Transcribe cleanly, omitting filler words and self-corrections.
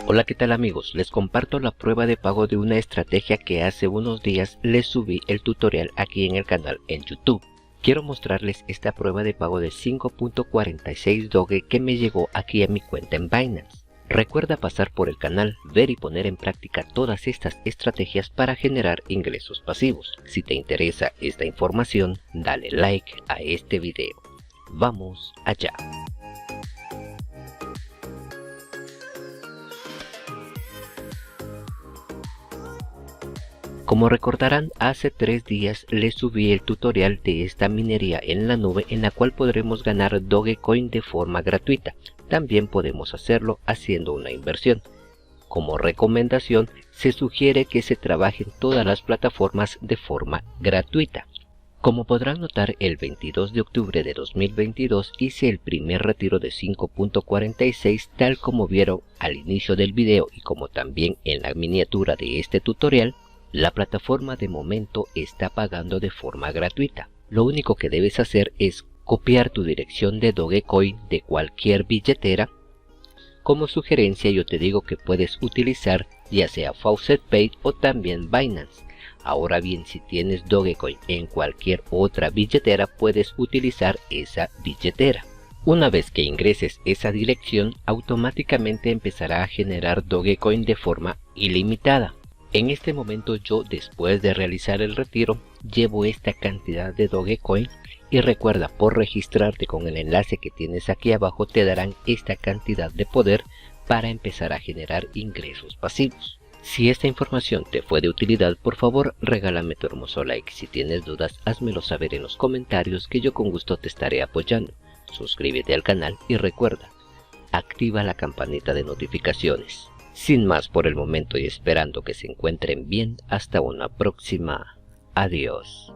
Hola, ¿qué tal amigos? Les comparto la prueba de pago de una estrategia que hace unos días les subí el tutorial aquí en el canal en YouTube. Quiero mostrarles esta prueba de pago de 5.46 Doge que me llegó aquí a mi cuenta en Binance. Recuerda pasar por el canal, ver y poner en práctica todas estas estrategias para generar ingresos pasivos. Si te interesa esta información, dale like a este video. ¡Vamos allá! Como recordarán, hace 3 días les subí el tutorial de esta minería en la nube en la cual podremos ganar Dogecoin de forma gratuita. También podemos hacerlo haciendo una inversión. Como recomendación, se sugiere que se trabaje en todas las plataformas de forma gratuita. Como podrán notar, el 22 de octubre de 2022 hice el primer retiro de 5.46 tal como vieron al inicio del video y como también en la miniatura de este tutorial. La plataforma de momento está pagando de forma gratuita. Lo único que debes hacer es copiar tu dirección de Dogecoin de cualquier billetera. Como sugerencia yo te digo que puedes utilizar ya sea FaucetPay o también Binance. Ahora bien, si tienes Dogecoin en cualquier otra billetera puedes utilizar esa billetera. Una vez que ingreses esa dirección, automáticamente empezará a generar Dogecoin de forma ilimitada. En este momento yo, después de realizar el retiro, llevo esta cantidad de Dogecoin y recuerda, por registrarte con el enlace que tienes aquí abajo te darán esta cantidad de poder para empezar a generar ingresos pasivos. Si esta información te fue de utilidad, por favor regálame tu hermoso like. Si tienes dudas, házmelo saber en los comentarios que yo con gusto te estaré apoyando. Suscríbete al canal y recuerda, activa la campanita de notificaciones. Sin más por el momento y esperando que se encuentren bien, hasta una próxima. Adiós.